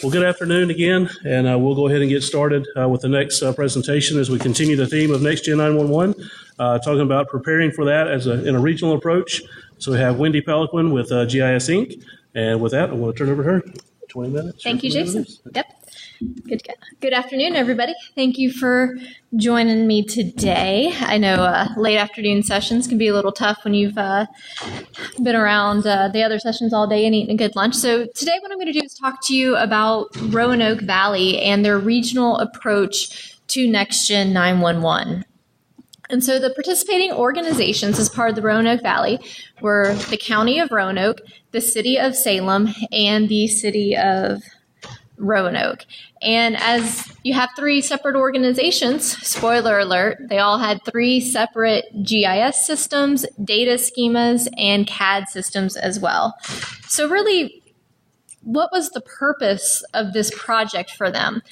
Well, good afternoon again, and we'll go ahead and get started with the next presentation as we continue the theme of NextGen 911, talking about preparing for that in a regional approach. So we have Wendy Peliquin with GIS Inc., and with that, I want to turn it over to her. 20 minutes. Thank you, Jason. Yep. Good afternoon, everybody. Thank you for joining me today. I know late afternoon sessions can be a little tough when you've been around the other sessions all day and eaten a good lunch. So today what I'm going to do is talk to you about Roanoke Valley and their regional approach to NextGen 911. And so the participating organizations as part of the Roanoke Valley were the County of Roanoke, the City of Salem, and the City of Roanoke. And as you have three separate organizations, spoiler alert, they all had three separate GIS systems, data schemas, and CAD systems as well. So really, what was the purpose of this project for them?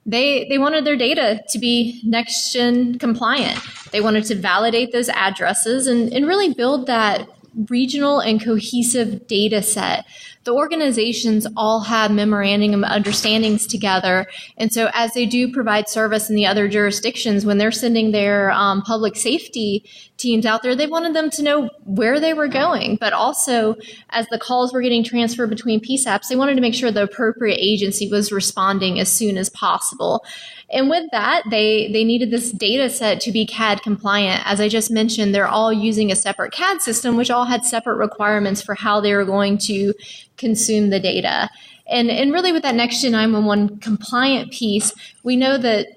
They wanted their data to be NextGen compliant. They wanted to validate those addresses and really build that regional and cohesive data set. The organizations all have memorandum of understandings together. And so as they do provide service in the other jurisdictions, when they're sending their public safety teams out there, they wanted them to know where they were going. But also, as the calls were getting transferred between PSAPs, they wanted to make sure the appropriate agency was responding as soon as possible. And with that, they needed this data set to be CAD compliant. As I just mentioned, they're all using a separate CAD system, which all had separate requirements for how they were going to consume the data. And really with that NextGen 911 compliant piece, we know that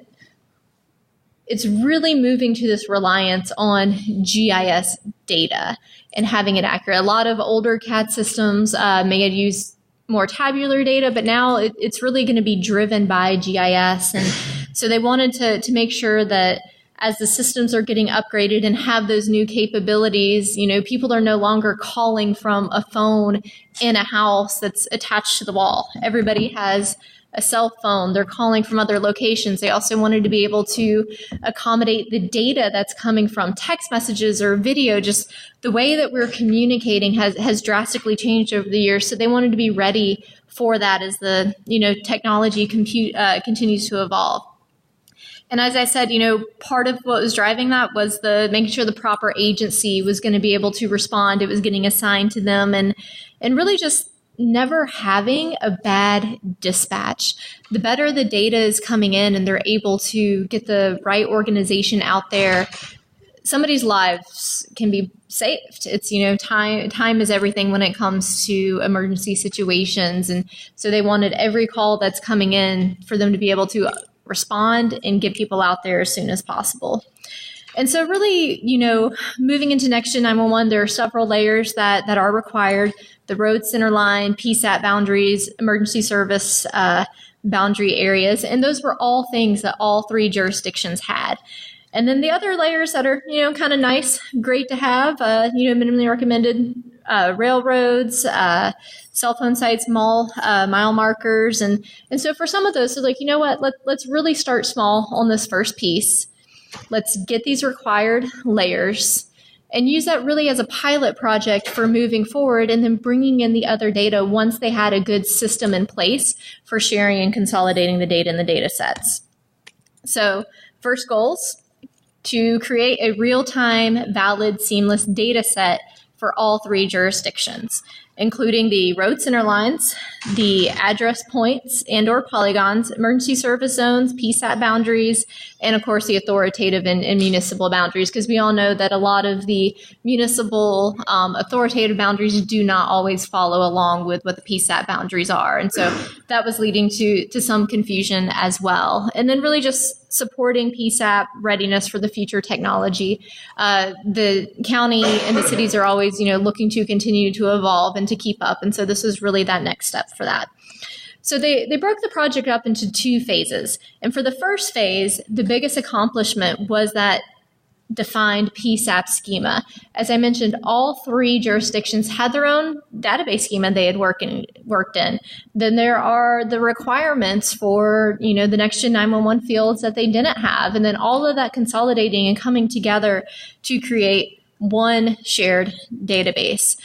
it's really moving to this reliance on GIS data and having it accurate. A lot of older CAD systems may have used more tabular data, but now it's really going to be driven by GIS. And so they wanted to make sure that as the systems are getting upgraded and have those new capabilities, you know, people are no longer calling from a phone in a house that's attached to the wall. Everybody has a cell phone. They're calling from other locations. They also wanted to be able to accommodate the data that's coming from text messages or video. Just the way that we're communicating has drastically changed over the years. So they wanted to be ready for that as the, technology continues to evolve. And as I said, part of what was driving that was making sure the proper agency was going to be able to respond. It was getting assigned to them and really just never having a bad dispatch. The better the data is coming in and they're able to get the right organization out there, somebody's lives can be saved. It's, time is everything when it comes to emergency situations. And so they wanted every call that's coming in for them to be able to respond and get people out there as soon as possible. And so really, moving into NextGen 911, there are several layers that are required. The road center line, PSAP boundaries, emergency service boundary areas. And those were all things that all three jurisdictions had. And then the other layers that are, kind of nice, great to have, minimally recommended railroads, cell phone sites, mile markers. And so for some of those, so let's really start small on this first piece. Let's get these required layers and use that really as a pilot project for moving forward and then bringing in the other data once they had a good system in place for sharing and consolidating the data in the data sets. So first goals, to create a real-time, valid, seamless data set for all three jurisdictions, including the road center lines, the address points and or polygons, emergency service zones, PSAP boundaries, and of course the authoritative and municipal boundaries, because we all know that a lot of the municipal authoritative boundaries do not always follow along with what the PSAP boundaries are. And so that was leading to some confusion as well. And then really just supporting PSAP readiness for the future technology. The county and the cities are always, looking to continue to evolve and to keep up. And so this is really that next step for that. So they broke the project up into two phases. And for the first phase, the biggest accomplishment was that defined PSAP schema. As I mentioned, all three jurisdictions had their own database schema they had worked in. Then there are the requirements for, the NextGen 911 fields that they didn't have. And then all of that consolidating and coming together to create one shared database.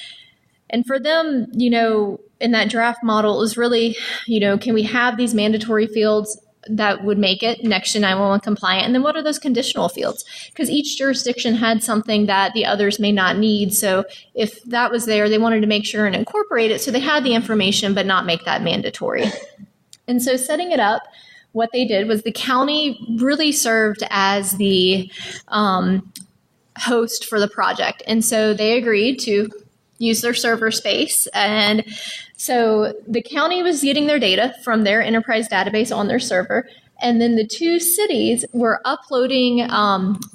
And for them, in that draft model, it was really, can we have these mandatory fields that would make it NextGen 911 compliant? And then what are those conditional fields? Because each jurisdiction had something that the others may not need. So if that was there, they wanted to make sure and incorporate it so they had the information, but not make that mandatory. And so setting it up, what they did was the county really served as the host for the project. And so they agreed to use their server space. And so the county was getting their data from their enterprise database on their server. And then the two cities were uploading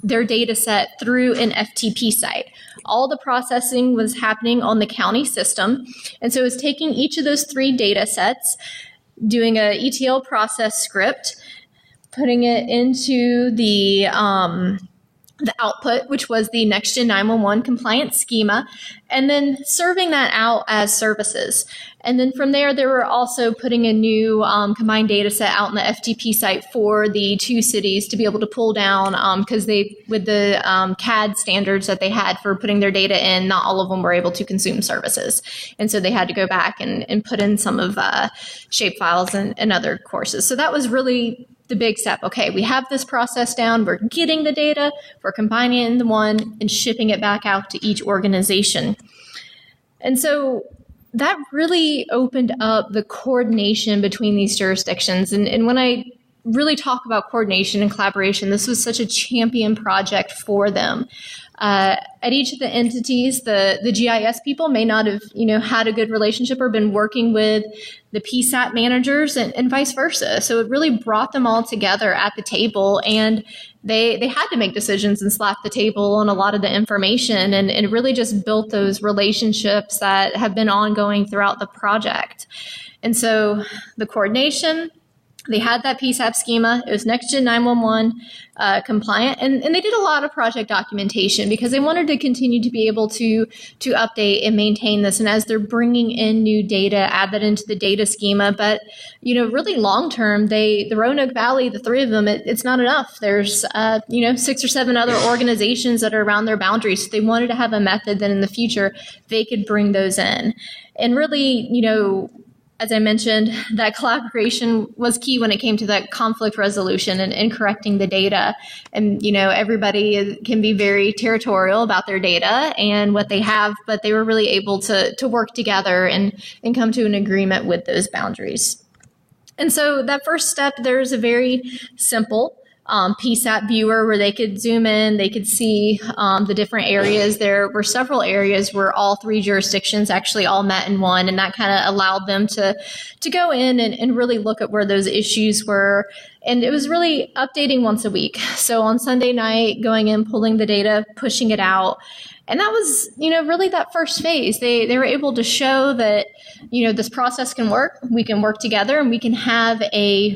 their data set through an FTP site. All the processing was happening on the county system. And so it was taking each of those three data sets, doing a ETL process script, putting it into the output, which was the NextGen 911 compliant schema, and then serving that out as services. And then from there, they were also putting a new combined data set out on the FTP site for the two cities to be able to pull down, because with the CAD standards that they had for putting their data in, not all of them were able to consume services. And so they had to go back and put in some of shapefiles and other courses. So that was really the big step. Okay, we have this process down. We're getting the data, we're combining it into one and shipping it back out to each organization. And so that really opened up the coordination between these jurisdictions. And when I really talk about coordination and collaboration, this was such a champion project for them. At each of the entities, the GIS people may not have, had a good relationship or been working with the PSAP managers and vice versa. So it really brought them all together at the table, and they had to make decisions and slap the table on a lot of the information, and it really just built those relationships that have been ongoing throughout the project. And so the coordination, they had that PSAP schema. It was NextGen 911 compliant, and they did a lot of project documentation because they wanted to continue to be able to update and maintain this. And as they're bringing in new data, add that into the data schema. But really long term, the Roanoke Valley, the three of them, it's not enough. There's 6 or 7 other organizations that are around their boundaries. So they wanted to have a method that in the future they could bring those in, and really as I mentioned, that collaboration was key when it came to that conflict resolution and correcting the data. And, everybody can be very territorial about their data and what they have, but they were really able to work together and come to an agreement with those boundaries. And so that first step, there's a very simple PSAP viewer where they could zoom in, they could see the different areas. There were several areas where all three jurisdictions actually all met in one, and that kind of allowed them to go in and really look at where those issues were. And it was really updating once a week. So on Sunday night, going in, pulling the data, pushing it out. And that was, really that first phase. They were able to show that, this process can work, we can work together, and we can have a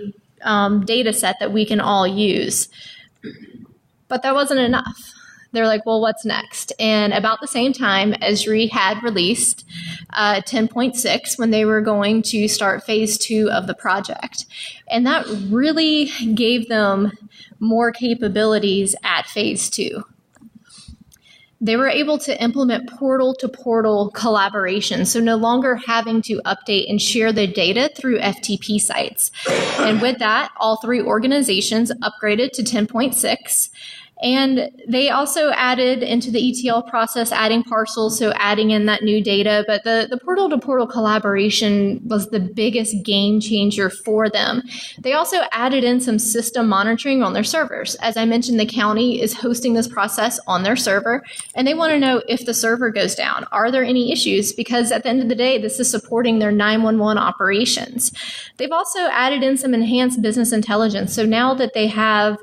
data set that we can all use. But that wasn't enough. They're like, well, what's next? And about the same time, Esri had released 10.6 when they were going to start phase 2 of the project. And that really gave them more capabilities at phase 2. They were able to implement portal-to-portal collaboration, so no longer having to update and share the data through FTP sites. And with that, all three organizations upgraded to 10.6. And they also added into the ETL process, adding parcels, so adding in that new data. But the portal-to-portal collaboration was the biggest game changer for them. They also added in some system monitoring on their servers. As I mentioned, the county is hosting this process on their server, and they want to know if the server goes down. Are there any issues? Because at the end of the day, this is supporting their 911 operations. They've also added in some enhanced business intelligence. So now that they have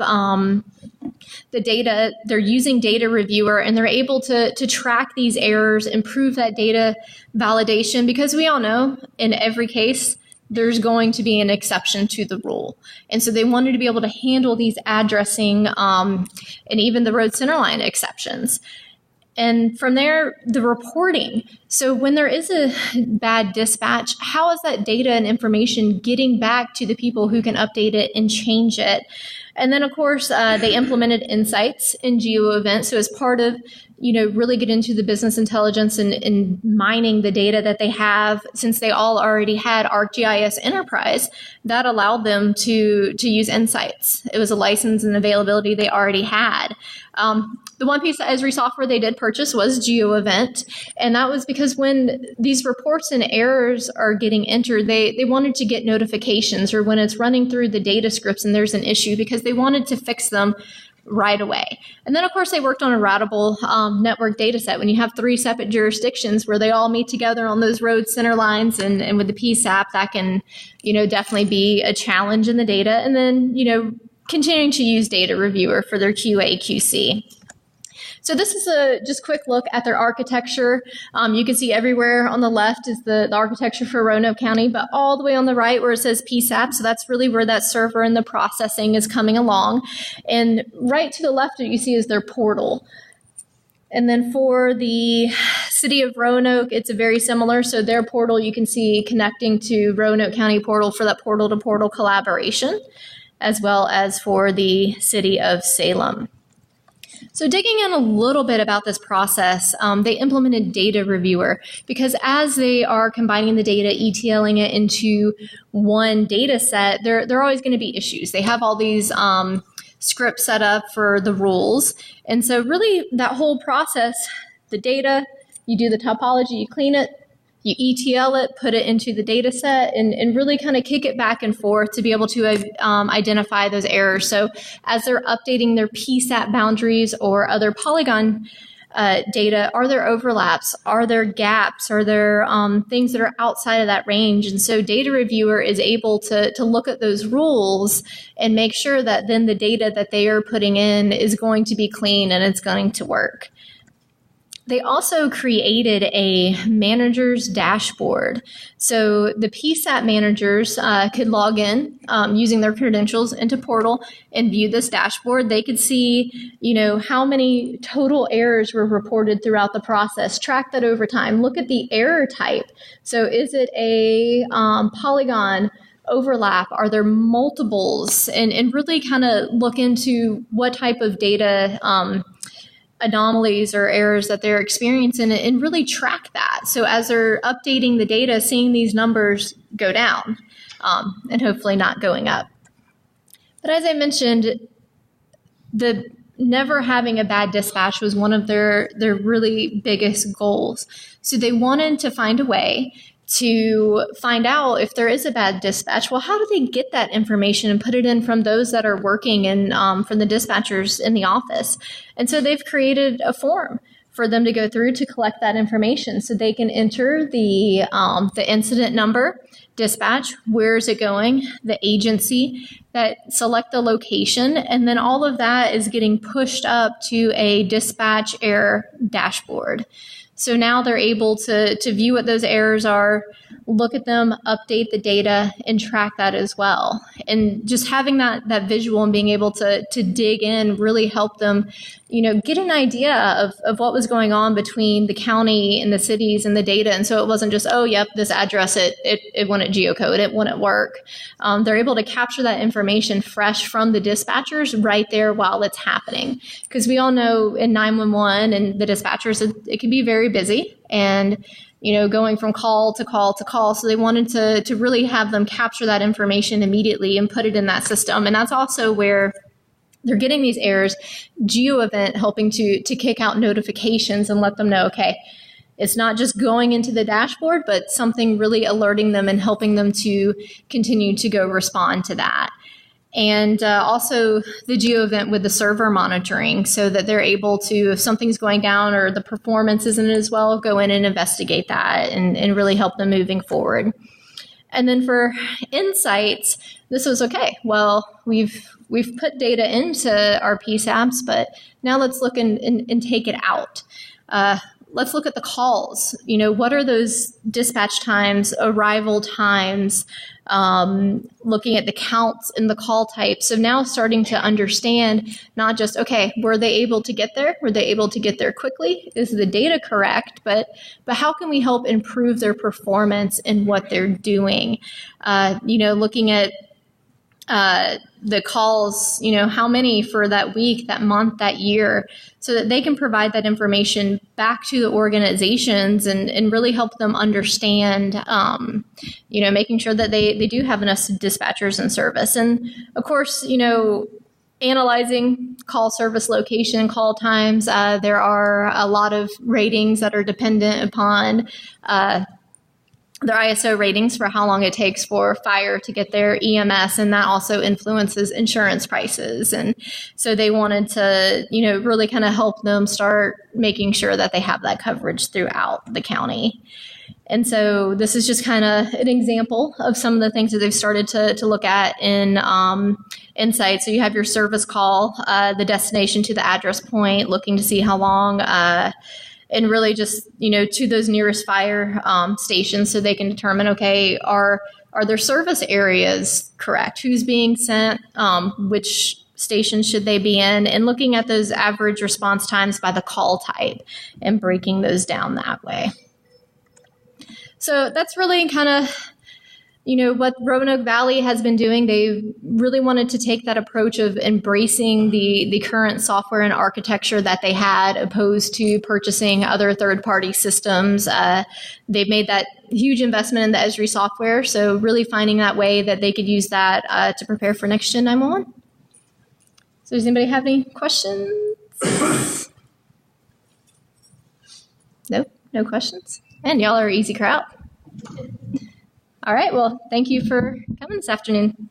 the data, they're using Data Reviewer, and they're able to track these errors, improve that data validation, because we all know in every case, there's going to be an exception to the rule. And so they wanted to be able to handle these addressing and even the road centerline exceptions. And from there, the reporting. So when there is a bad dispatch, how is that data and information getting back to the people who can update it and change it? And then, of course, they implemented insights in Geo Event. So as part of, really get into the business intelligence and mining the data that they have, since they all already had ArcGIS Enterprise, that allowed them to use insights. It was a license and availability they already had. The one piece of Esri software they did purchase was Geo Event, and that was because when these reports and errors are getting entered, they wanted to get notifications, or when it's running through the data scripts and there's an issue, because they wanted to fix them right away. And then, of course, they worked on a routable network data set. When you have 3 separate jurisdictions where they all meet together on those road center lines, and with the PSAP, that can, definitely be a challenge in the data. And then, continuing to use Data Reviewer for their QA, QC. So this is a just quick look at their architecture. You can see everywhere on the left is the architecture for Roanoke County, but all the way on the right where it says PSAP, so that's really where that server and the processing is coming along. And right to the left, what you see is their portal. And then for the city of Roanoke, it's very similar. So their portal, you can see connecting to Roanoke County portal for that portal-to-portal collaboration, as well as for the city of Salem. So digging in a little bit about this process, they implemented Data Reviewer because as they are combining the data, ETLing it into one data set, there are always going to be issues. They have all these scripts set up for the rules. And so really that whole process, the data, you do the topology, you clean it, you ETL it, put it into the data set, and really kind of kick it back and forth to be able to identify those errors. So as they're updating their PSAP boundaries or other polygon data, are there overlaps? Are there gaps? Are there things that are outside of that range? And so Data Reviewer is able to look at those rules and make sure that then the data that they are putting in is going to be clean and it's going to work. They also created a manager's dashboard. So the PSAP managers could log in using their credentials into Portal and view this dashboard. They could see, how many total errors were reported throughout the process, track that over time, look at the error type. So is it a polygon overlap? Are there multiples? And really kind of look into what type of data anomalies or errors that they're experiencing and really track that. So as they're updating the data, seeing these numbers go down and hopefully not going up. But as I mentioned, the never having a bad dispatch was one of their really biggest goals. So they wanted to find a way to find out if there is a bad dispatch. Well, how do they get that information and put it in from those that are working and from the dispatchers in the office? And so they've created a form for them to go through to collect that information so they can enter the incident number, dispatch, where is it going, the agency, that select the location, and then all of that is getting pushed up to a dispatch error dashboard. So now they're able to view what those errors are, look at them, update the data, and track that as well. And just having that visual and being able to dig in really helped them, get an idea of what was going on between the county and the cities and the data. And so it wasn't just, oh, yep, this address, it wouldn't geocode, it wouldn't work. They're able to capture that information fresh from the dispatchers right there while it's happening. Because we all know in 911 and the dispatchers, it can be very busy and going from call to call to call. So they wanted to really have them capture that information immediately and put it in that system. And that's also where they're getting these errors. Geo Event helping to kick out notifications and let them know, okay, it's not just going into the dashboard, but something really alerting them and helping them to continue to go respond to that. And also the Geo Event with the server monitoring so that they're able to, if something's going down or the performance isn't as well, go in and investigate that and really help them moving forward. And then for insights, this was okay. Well, we've put data into our PSAPs, but now let's look and take it out. let's look at the calls. What are those dispatch times, arrival times, looking at the counts in the call type. So now starting to understand not just, okay, were they able to get there? Were they able to get there quickly? Is the data correct? But how can we help improve their performance in what they're doing? Looking at the calls, how many for that week, that month, that year, so that they can provide that information back to the organizations and really help them understand, making sure that they do have enough dispatchers in service. And of course, analyzing call service location, call times, there are a lot of ratings that are dependent upon their ISO ratings for how long it takes for fire to get their EMS, and that also influences insurance prices. And so they wanted to, really kind of help them start making sure that they have that coverage throughout the county. And so this is just kind of an example of some of the things that they've started to look at in Insight. So you have your service call, the destination to the address point, looking to see how long, and really just, to those nearest fire stations, so they can determine, okay, are their service areas correct? Who's being sent? Which stations should they be in? And looking at those average response times by the call type and breaking those down that way. So that's really kind of, what Roanoke Valley has been doing. They really wanted to take that approach of embracing the current software and architecture that they had, opposed to purchasing other third-party systems. They've made that huge investment in the Esri software, so really finding that way that they could use that to prepare for NextGen911. So does anybody have any questions? No questions? And y'all are an easy crowd. All right, well, thank you for coming this afternoon.